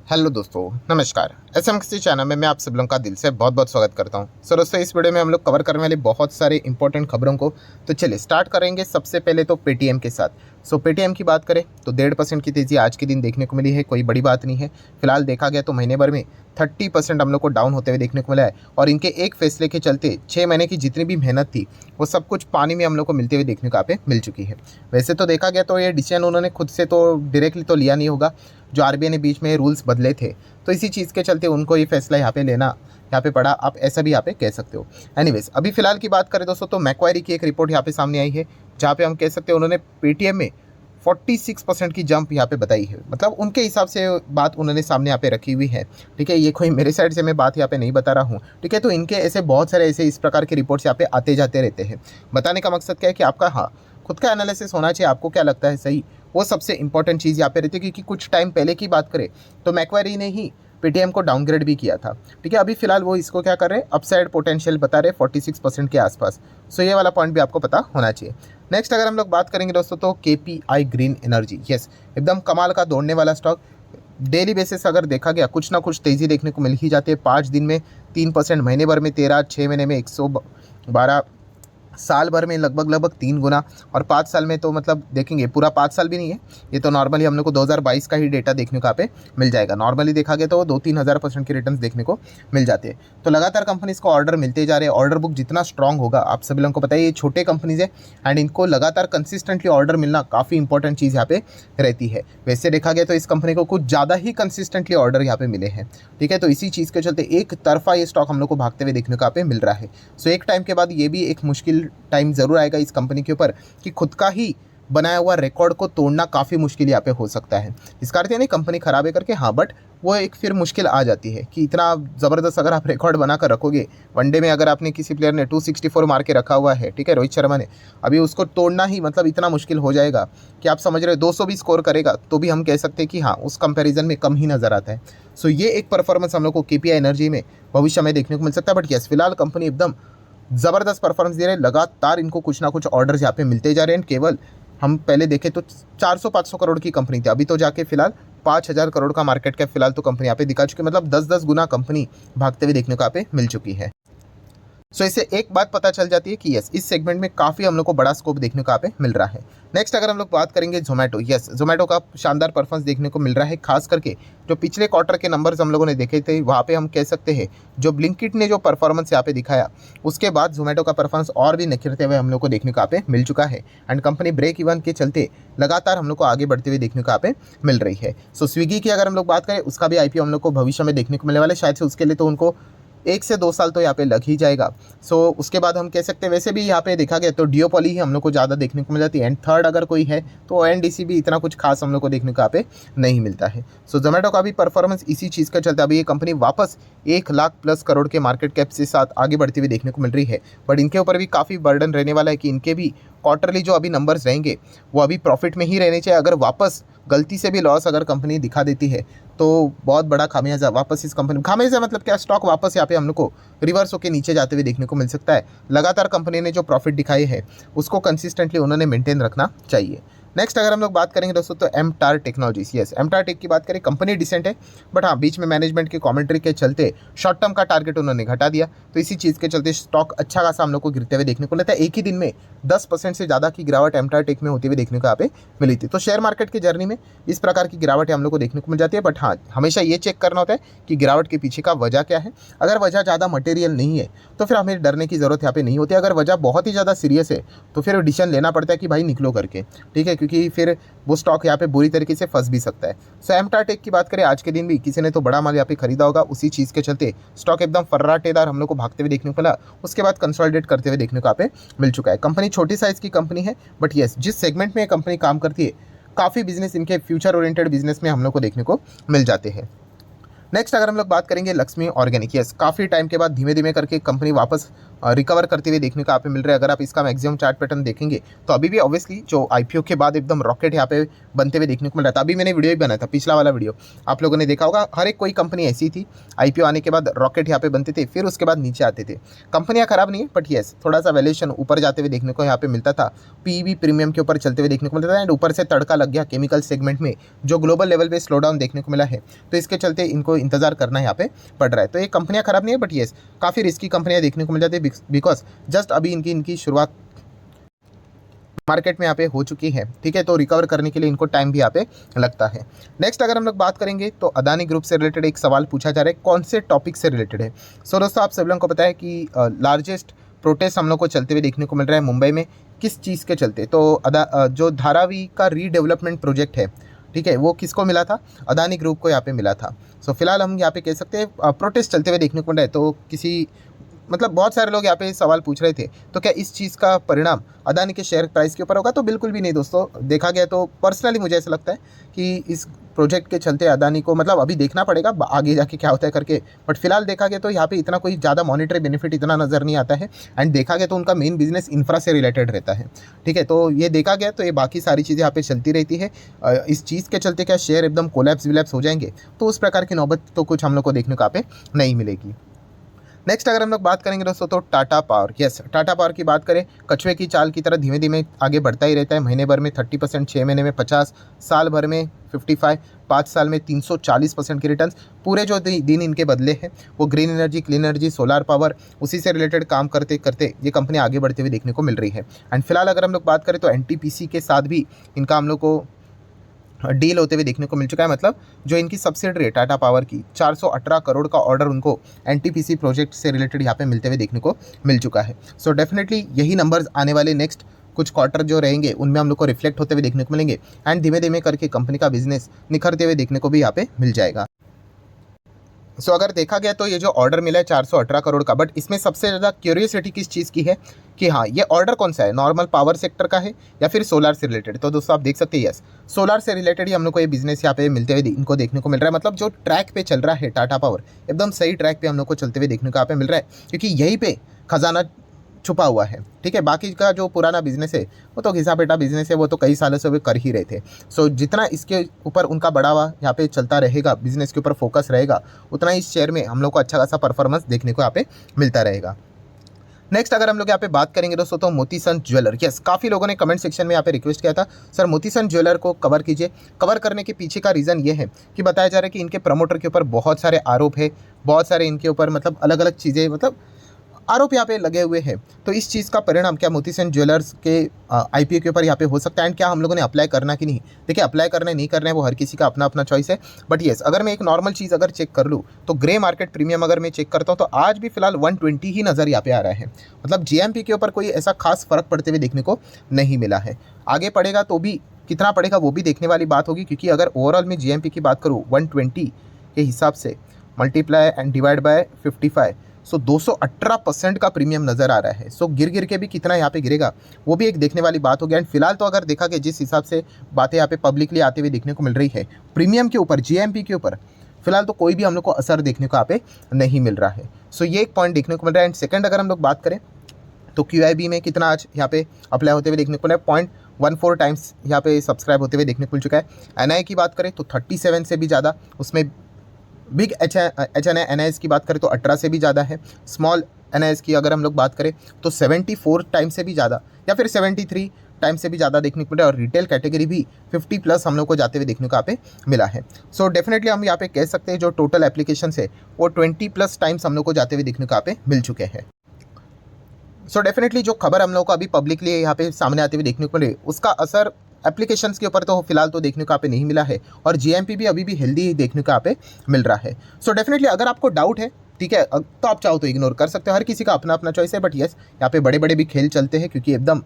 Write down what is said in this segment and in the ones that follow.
Hello दोस्तों, नमस्कार। SMC channel में मैं आप सब लोगों का दिल से बहुत बहुत स्वागत करता हूं। सो दोस्तों, इस वीडियो में हम लोग कवर करने वाले बहुत सारे इंपॉर्टेंट खबरों को तो चलिए स्टार्ट करेंगे। सबसे पहले तो पेटीएम के साथ। सो पेटीएम की बात करें तो 1.5% की तेज़ी आज के दिन देखने को मिली है। कोई बड़ी बात नहीं है। फिलहाल देखा गया तो महीने भर में 30% हम लोग को डाउन होते हुए देखने को मिला है और इनके एक फैसले के चलते 6 महीने की जितनी भी मेहनत थी वो सब कुछ पानी में हम लोग को मिलते हुए देखने को यहाँ पे मिल चुकी है। वैसे तो देखा गया तो ये डिसीजन उन्होंने खुद से तो डायरेक्टली तो लिया नहीं होगा, जो आरबीआई ने बीच में रूल्स बदले थे तो इसी चीज़ के चलते उनको ये फैसला यहाँ पे लेना यहाँ पे पड़ा, आप ऐसा भी यहाँ पे कह सकते हो। एनीवेज, अभी फिलहाल की बात करें दोस्तों तो मैक्वायरी की एक रिपोर्ट यहाँ पे सामने आई है, जहाँ पे हम कह सकते हैं उन्होंने पेटीएम में 46% की जंप यहाँ पे बताई है। मतलब उनके हिसाब से बात उन्होंने सामने यहाँ पे रखी हुई है। ठीक है, ये कोई मेरे साइड से मैं बात यहाँ पे नहीं बता रहा हूँ। ठीक है, तो इनके ऐसे बहुत सारे ऐसे इस प्रकार के रिपोर्ट्स यहाँ पे आते जाते रहते हैं। बताने का मकसद क्या है कि आपका खुद का एनालिसिस होना चाहिए, आपको क्या लगता है सही, वो सबसे इंपॉर्टेंट चीज़ यहाँ पे रहती है। क्योंकि कुछ टाइम पहले की बात करें तो मैक्वायरी ने ही पेटीएम को डाउनग्रेड भी किया था। ठीक है, अभी फिलहाल वो इसको क्या कर रहे हैं, अपसाइड पोटेंशियल बता रहे 46% के आसपास। सो ये वाला पॉइंट भी आपको पता होना चाहिए। नेक्स्ट अगर हम लोग बात करेंगे दोस्तों तो केपीआई ग्रीन एनर्जी, यस, एकदम कमाल का दौड़ने वाला स्टॉक। डेली बेसिस अगर देखा गया कुछ ना कुछ तेज़ी देखने को मिल ही जाती है। 5 दिन में 3%, महीने भर में 13, 6 महीने में 112, साल भर में लगभग 3 गुना, और 5 साल में तो मतलब देखेंगे पूरा 5 साल भी नहीं है, ये तो नॉर्मली हम लोग को 2022 का ही डेटा देखने को यहाँ पे मिल जाएगा। नॉर्मली देखा गया तो 2-3 हज़ार% के रिटर्न्स देखने को मिल जाते हैं। तो लगातार कंपनीज़ को ऑर्डर मिलते जा रहे हैं। ऑर्डर बुक जितना स्ट्रॉन्ग होगा, आप सभी लोगों को पता है ये छोटे कंपनीज़ है एंड इनको लगातार कंसिस्टेंटली ऑर्डर मिलना काफ़ी इंपॉर्टेंट चीज़ यहाँ पे रहती है। वैसे देखा गया तो इस कंपनी को कुछ ज़्यादा ही कंसिस्टेंटली ऑर्डर यहाँ पे मिले हैं। ठीक है, तो इसी चीज़ के चलते एक तरफा ये स्टॉक हम लोग को भागते हुए देखने को यहाँ पे मिल रहा है। सो एक टाइम के बाद ये भी एक मुश्किल टाइम ज़रूर आएगा इस कंपनी के ऊपर कि खुद का ही बनाया हुआ रिकॉर्ड को तोड़ना काफ़ी मुश्किल यहाँ पे हो सकता है। इसका अर्थ नहीं कंपनी खराब है करके, बट वो एक फिर मुश्किल आ जाती है कि इतना ज़बरदस्त अगर आप रिकॉर्ड बना कर रखोगे, वनडे में अगर आपने किसी प्लेयर ने 264 मार के रखा हुआ है, ठीक है, रोहित शर्मा ने, अभी उसको तोड़ना ही मतलब इतना मुश्किल हो जाएगा कि आप समझ रहे हो 200 भी स्कोर करेगा तो भी हम कह सकते हैं कि उस कंपैरिजन में कम ही नज़र आता है। सो ये एक परफॉर्मेंस हम लोग को केपीआई एनर्जी में भविष्य में देखने को मिल सकता है। बट यस, फिलहाल कंपनी एकदम ज़बरदस्त परफॉर्मेंस दे रहे हैं। लगातार इनको कुछ ना कुछ ऑर्डर्स यहाँ पे मिलते जा रहे हैं। केवल हम पहले देखें तो 400-500 करोड़ की कंपनी थी, अभी तो जाके फिलहाल 5,000 करोड़ का मार्केट कैप फिलहाल तो कंपनी यहाँ पे दिखा चुकी है। मतलब 10-10 गुना कंपनी भागते हुए देखने को यहाँ पे मिल चुकी है। सो इससे एक बात पता चल जाती है कि यस, इस सेगमेंट में काफ़ी हम लोग को बड़ा स्कोप देखने को यहाँ पे मिल रहा है। नेक्स्ट अगर हम लोग बात करेंगे जोमेटो, यस, जोमेटो का शानदार परफॉर्मेंस देखने को मिल रहा है। खास करके जो पिछले क्वार्टर के नंबर्स हम लोगों ने देखे थे वहाँ पे हम कह सकते हैं जो ब्लिंकिट ने जो परफॉर्मेंस यहाँ पे दिखाया, उसके बाद जोमेटो का परफॉर्मेंस और भी निखरते हुए हम लोग को देखने को यहाँ पे मिल चुका है एंड कंपनी ब्रेक इवन के चलते लगातार हम लोग को आगे बढ़ते हुए देखने को यहाँ पे मिल रही है। सो स्विगी की अगर हम लोग बात करें, उसका भी आईपीओ हम लोग को भविष्य में देखने को मिलने वाला है। शायद से उसके लिए तो उनको 1 से 2 साल तो यहाँ पे लग ही जाएगा। सो उसके बाद हम कह सकते हैं, वैसे भी यहाँ पे देखा गया तो डिओपॉली ही हम लोग को ज़्यादा देखने को मिल जाती है एंड थर्ड अगर कोई है तो ओएनडीसी भी इतना कुछ खास हम लोग को देखने को यहाँ पे नहीं मिलता है। सो जोमेटो का भी परफॉर्मेंस इसी चीज़ का चलता है। अभी ये कंपनी वापस 1,00,000+ करोड़ के मार्केट कैप के साथ आगे बढ़ती हुई देखने को मिल रही है। बट इनके ऊपर भी काफ़ी बर्डन रहने वाला है कि इनके भी क्वार्टरली जो अभी नंबर्स रहेंगे वो अभी प्रॉफिट में ही रहने चाहिए। अगर वापस गलती से भी लॉस अगर कंपनी दिखा देती है तो बहुत बड़ा खामियाजा वापस इस कंपनी, खामियाजा मतलब क्या, स्टॉक वापस यहाँ पे हम लोग को रिवर्स होकर नीचे जाते हुए देखने को मिल सकता है। लगातार कंपनी ने जो प्रॉफिट दिखाए हैं उसको कंसिस्टेंटली उन्होंने मेंटेन रखना चाहिए। नेक्स्ट अगर हम लोग बात करेंगे दोस्तों तो एमटार टेक्नोलॉजीज, यस, एमटार टेक की बात करें, कंपनी डिसेंट है बट बीच में मैनेजमेंट की कमेंट्री के चलते शॉर्ट टर्म का टारगेट उन्होंने घटा दिया, तो इसी चीज़ के चलते स्टॉक अच्छा खासा हम लोग को गिरते हुए देखने को मिलता है। एक ही दिन में 10% से ज़्यादा की गिरावट एमटार टेक में होती हुई देखने को यहाँ पे मिली थी। तो शेयर मार्केट की जर्नी में इस प्रकार की गिरावट हम लोग को देखने को मिल जाती है। बट हमेशा ये चेक करना होता है कि गिरावट के पीछे का वजह क्या है। अगर वजह ज़्यादा मटेरियल नहीं है तो फिर हमें डरने की ज़रूरत यहाँ पे नहीं होती। अगर वजह बहुत ही ज़्यादा सीरियस है तो फिर डिसीजन लेना पड़ता है कि भाई निकलो करके, ठीक है, क्योंकि फिर वो स्टॉक यहाँ पे बुरी तरीके से फंस भी सकता है। सो एमटार टेक की बात करें, आज के दिन भी किसी ने तो बड़ा माल यहाँ पे खरीदा होगा, उसी चीज़ के चलते स्टॉक एकदम फर्राटेदार हम लोग को भागते हुए देखने को मिला। उसके बाद कंसोलिडेट करते हुए देखने को यहाँ पे मिल चुका है। कंपनी छोटी साइज़ की कंपनी है बट यस, जिस सेगमेंट में ये कंपनी काम करती है काफ़ी बिजनेस इनके फ्यूचर ओरिएंटेड बिजनेस में हम लोग को देखने को मिल जाते हैं। नेक्स्ट अगर हम लोग बात करेंगे लक्ष्मी ऑर्गेनिक, यस, काफ़ी टाइम के बाद धीमे धीमे करके कंपनी वापस रिकवर करते हुए देखने को यहाँ पे मिल रहा है। अगर आप इसका मैक्सिमम चार्ट पैटर्न देखेंगे तो अभी भी ऑब्वियसली जो आईपीओ के बाद एकदम रॉकेट यहाँ पे बनते हुए देखने को मिल रहा था। अभी मैंने वीडियो भी बनाया था, पिछला वाला वीडियो आप लोगों ने देखा होगा। हर एक कोई कंपनी ऐसी थी, आईपीओ आने के बाद रॉकेट यहाँ पे बनते थे, फिर उसके बाद नीचे आते थे। कंपनियाँ खराब नहीं है, बट येस थोड़ा सा वैल्यूएशन ऊपर जाते हुए देखने को यहाँ पे मिलता था, पीईवी प्रीमियम के ऊपर चलते हुए देखने को मिलता था। एंड ऊपर से तड़का लग गया केमिकल सेगमेंट में, जो ग्लोबल लेवल पे स्लो डाउन देखने को मिला है, तो इसके चलते इनको इंतजार करना यहाँ पे पड़ रहा है। तो ये कंपनियाँ खराब नहीं है, बट येस काफ़ी रिस्की कंपनियाँ देखने को मिल जाती है, बिकॉज जस्ट अभी इनकी शुरुआत मार्केट में यहाँ पे हो चुकी है। ठीक है, तो रिकवर करने के लिए इनको टाइम भी यहाँ पे लगता है। नेक्स्ट अगर हम लोग बात करेंगे तो अदानी ग्रुप से रिलेटेड एक सवाल पूछा जा रहा है, कौन से टॉपिक से रिलेटेड है। सो दोस्तों आप सब लोगों को पता है कि लार्जेस्ट प्रोटेस्ट हम लोग को चलते हुए देखने को मिल रहा है मुंबई में। किस चीज़ के चलते? तो जो धारावी का रीडेवलपमेंट प्रोजेक्ट है, ठीक है, वो किसको मिला था? अदानी ग्रुप को यहाँ पे मिला था। सो फिलहाल हम यहाँ पे कह सकते हैं प्रोटेस्ट चलते हुए देखने को मिल रहा है। तो किसी मतलब बहुत सारे लोग यहाँ पे सवाल पूछ रहे थे, तो क्या इस चीज़ का परिणाम अदानी के शेयर प्राइस के ऊपर होगा? तो बिल्कुल भी नहीं दोस्तों। देखा गया तो पर्सनली मुझे ऐसा लगता है कि इस प्रोजेक्ट के चलते अदानी को मतलब अभी देखना पड़ेगा आगे जाके क्या होता है करके, बट फिलहाल देखा गया तो यहाँ पे इतना कोई ज़्यादा मॉनिटरी बेनिफिट इतना नज़र नहीं आता है। एंड देखा गया तो उनका मेन बिजनेस इंफ्रा से रिलेटेड रहता है। ठीक है, तो ये देखा गया तो ये बाकी सारी चीज़ें यहाँ पे चलती रहती है। इस चीज़ के चलते क्या शेयर एकदम कोलैप्स विलैप्स हो जाएंगे? तो उस प्रकार की नौबत तो कुछ हम लोग को देखने को यहाँ पे नहीं मिलेगी। नेक्स्ट अगर हम लोग बात करेंगे दोस्तों तो Tata power. Yes, Tata power की बात करें, कछुए की चाल की तरह धीमे धीमे आगे बढ़ता ही रहता है। महीने भर में 30%, 6 महीने में 50%, साल भर में 55%, 5 साल में 340% की रिटर्न्स। पूरे जो दिन इनके बदले हैं वो green energy, clean energy, solar power, उसी से रिलेटेड काम करते करते ये कंपनी आगे बढ़ते हुए देखने को मिल रही है। एंड फिलहाल अगर हम लोग बात करें तो एनटीपीसी के साथ भी इनका हम लोग को डील होते हुए देखने को मिल चुका है। मतलब जो इनकी सब्सिडरी है टाटा पावर की, 418 करोड़ का ऑर्डर उनको एनटीपीसी प्रोजेक्ट से रिलेटेड यहाँ पे मिलते हुए देखने को मिल चुका है। सो डेफिनेटली यही नंबर्स आने वाले नेक्स्ट कुछ क्वार्टर जो रहेंगे उनमें हम लोग को रिफ्लेक्ट होते हुए देखने को मिलेंगे। एंड धीमे धीमे करके कंपनी का बिजनेस निखरते हुए देखने को भी यहाँ पे मिल जाएगा। सो अगर देखा गया तो ये जो ऑर्डर मिला है 418 करोड़ का, बट इसमें सबसे ज़्यादा क्यूरियोसिटी किस चीज़ की है कि हाँ ये ऑर्डर कौन सा है, नॉर्मल पावर सेक्टर का है या फिर सोलार से रिलेटेड? तो दोस्तों आप देख सकते हैं यस, सोलार से रिलेटेड ही हम लोग को ये बिजनेस यहाँ पे मिलते हुए इनको देखने को मिल रहा है। मतलब जो ट्रैक पे चल रहा है टाटा पावर, एकदम सही ट्रैक पे हम लोग को चलते हुए देखने को यहाँ पे मिल रहा है, क्योंकि यहीं पे खजाना छुपा हुआ है। ठीक है, बाकी का जो पुराना बिजनेस है वो तो घिसा पेटा बिजनेस है, वो तो कई सालों से वे कर ही रहे थे। सो जितना इसके ऊपर उनका बढ़ावा यहाँ पे चलता रहेगा, बिजनेस के ऊपर फोकस रहेगा, उतना इस शेयर में हम लोग को अच्छा खासा परफॉर्मेंस देखने को यहाँ पे मिलता रहेगा। नेक्स्ट अगर हम लोग यहाँ पे बात करेंगे दोस्तों तो मोतीसन ज्वेलर। यस, काफ़ी लोगों ने कमेंट सेक्शन में यहाँ पे रिक्वेस्ट किया था सर मोतीसन ज्वेलर को कवर कीजिए। कवर करने के पीछे का रीज़न ये है कि बताया जा रहा है कि इनके प्रमोटर के ऊपर बहुत सारे आरोप है, बहुत सारे इनके ऊपर मतलब अलग अलग चीज़ें मतलब आरोप यहाँ पे लगे हुए हैं। तो इस चीज़ का परिणाम क्या मोतीसन ज्वेलर्स के आईपीओ के ऊपर यहाँ पे हो सकता है? एंड क्या हम लोगों ने अप्लाई करना कि नहीं? देखिए अप्लाई करना है नहीं करना है वो हर किसी का अपना अपना चॉइस है, बट येस अगर मैं एक नॉर्मल चीज़ अगर चेक कर लूँ तो ग्रे मार्केट प्रीमियम अगर मैं चेक करता हूँ तो आज भी फिलहाल 120 ही नज़र यहाँ पे आ रहा है। मतलब जीएमपी के ऊपर कोई ऐसा खास फर्क पड़ते हुए देखने को नहीं मिला है। आगे पड़ेगा तो भी कितना पड़ेगा वो भी देखने वाली बात होगी, क्योंकि अगर ओवरऑल में जीएमपी की बात करूँ 120 के हिसाब से मल्टीप्लाई एंड डिवाइड बाय 55, सो 218% का प्रीमियम नज़र आ रहा है। सो गिर के भी कितना यहाँ पे गिरेगा वो भी एक देखने वाली बात होगी। एंड फिलहाल तो अगर देखा गया जिस हिसाब से बातें यहाँ पे पब्लिकली आते हुए देखने को मिल रही है प्रीमियम के ऊपर, जीएमपी के ऊपर, फिलहाल तो कोई भी हम लोग को असर देखने को यहाँ पे नहीं मिल रहा है। सो ये एक पॉइंट देखने को मिल रहा है। एंड सेकंड अगर हम लोग बात करें तो QIB में कितना आज यहाँ पे अप्लाई होते हुए देखने को मिला है, 0.14 टाइम्स यहाँ पे सब्सक्राइब होते हुए देखने को मिल चुका है। NI की बात करें तो 37 से भी ज़्यादा, उसमें बिग HNI की बात करें तो 18 से भी ज़्यादा है। स्मॉल NIS की अगर हम लोग बात करें तो 74 टाइम से भी ज़्यादा या फिर 73 टाइम से भी ज़्यादा देखने को मिला है। और रिटेल कैटेगरी भी 50 प्लस हम लोग को जाते हुए देखने को यहाँ पे मिला है। सो डेफिनेटली हम यहाँ पे कह सकते हैं जो टोटल एप्लीकेशन है वो 20 प्लस टाइम्स हम लोग को जाते हुए देखने को यहाँ पे मिल चुके हैं। सो डेफिनेटली जो खबर हम लोग को अभी पब्लिकली यहाँ पे सामने आते हुए देखने को मिले उसका असर एप्लीकेशंस के ऊपर तो फिलहाल तो देखने को यहाँ पे नहीं मिला है, और जीएमपी भी अभी भी हेल्दी देखने को यहाँ पे मिल रहा है। सो डेफिनेटली अगर आपको डाउट है, ठीक है, तो आप चाहो तो इग्नोर कर सकते हो, हर किसी का अपना अपना चॉइस है। बट यस यहाँ पे बड़े बड़े भी खेल चलते हैं, क्योंकि एकदम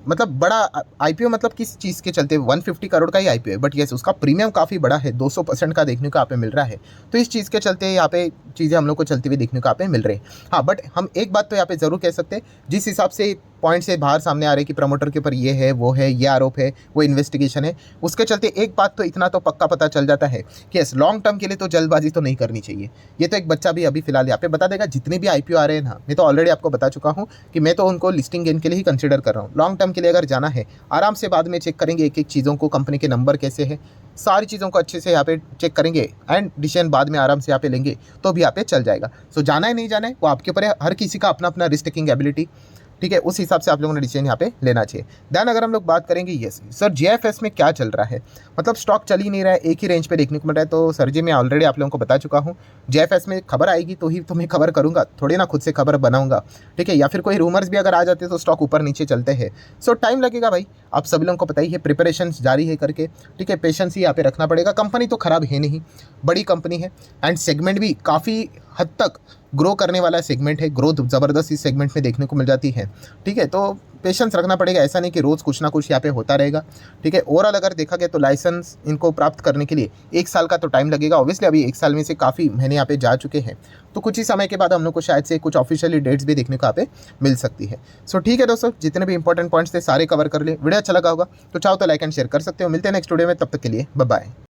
मतलब बड़ा आईपीओ मतलब किस चीज़ के चलते 150 करोड़ का ही आईपीओ है, बट यस उसका प्रीमियम काफ़ी बड़ा है, 200% का देखने को यहाँ पे मिल रहा है। तो इस चीज़ के चलते यहाँ पे चीज़ें हम लोग को चलती हुई देखने को यहाँ पे मिल रही है। हाँ, बट हम एक बात तो यहाँ पे ज़रूर कह सकते हैं, जिस हिसाब से पॉइंट से बाहर सामने आ रहे कि प्रमोटर के ऊपर ये है, वो है, ये आरोप है, वो इन्वेस्टिगेशन है, उसके चलते एक बात तो इतना तो पक्का पता चल जाता है कि यस, लॉन्ग टर्म के लिए तो जल्दबाजी तो नहीं करनी चाहिए। ये तो एक बच्चा भी अभी फिलहाल यहाँ पे बता देगा। जितने भी IPO आ रहे हैं ना, मैं तो ऑलरेडी आपको बता चुका हूँ कि मैं तो उनको लिस्टिंग गेन के लिए ही कंसिडर कर रहा हूँ। लॉन्ग टर्म के लिए अगर जाना है, आराम से बाद में चेक करेंगे एक एक चीज़ों को, कंपनी के नंबर कैसे है, सारी चीज़ों को अच्छे से यहाँ पे चेक करेंगे एंड डिसीजन बाद में आराम से यहाँ पे लेंगे तो भी यहाँ पे चल जाएगा। सो जाना है नहीं जाना है वो आपके ऊपर है। हर किसी का अपना अपना रिस्क टेकिंग एबिलिटी, ठीक है, उस हिसाब से आप लोगों ने डिसीजन यहाँ पे लेना चाहिए। देन अगर हम लोग बात करेंगे यस सर JFS में क्या चल रहा है, मतलब स्टॉक चल ही नहीं रहा है, एक ही रेंज पे देखने को मिल रहा है। तो सर जी मैं ऑलरेडी आप लोगों को बता चुका हूँ, JFS में खबर आएगी तो ही तो मैं खबर करूँगा, थोड़ी ना खुद से खबर बनाऊंगा, ठीक है, या फिर कोई रूमर्स भी अगर आ जाते तो स्टॉक ऊपर नीचे चलते हैं। सो टाइम लगेगा भाई, आप सभी लोगों को पता ही है, प्रिपरेशन जारी है करके, ठीक है, पेशेंस ही यहाँ पे रखना पड़ेगा। कंपनी तो खराब है नहीं, बड़ी कंपनी है एंड सेगमेंट भी काफ़ी हद तक ग्रो करने वाला सेगमेंट है, ग्रोथ ज़बरदस्त इस सेगमेंट में देखने को मिल जाती है, ठीक है। तो पेशेंस रखना पड़ेगा, ऐसा नहीं कि रोज़ कुछ ना कुछ यहाँ पे होता रहेगा, ठीक है। ओवरऑल अगर देखा गया तो लाइसेंस इनको प्राप्त करने के लिए 1 साल का तो टाइम लगेगा। ऑब्वियसली अभी 1 साल में से काफ़ी महीने यहाँ पे जा चुके हैं, तो कुछ ही समय के बाद हम लोग को शायद से कुछ ऑफिशियली डेट्स भी देखने को यहाँ पे मिल सकती है। सो ठीक है दोस्तों, जितने भी इंपॉर्टेंट पॉइंट्स थे सारे कवर कर लिए। वीडियो अच्छा लगा होगा तो चाहो तो लाइक एंड शेयर कर सकते हो। मिलते हैं नेक्स्ट वीडियो में, तब तक के लिए बाय बाय।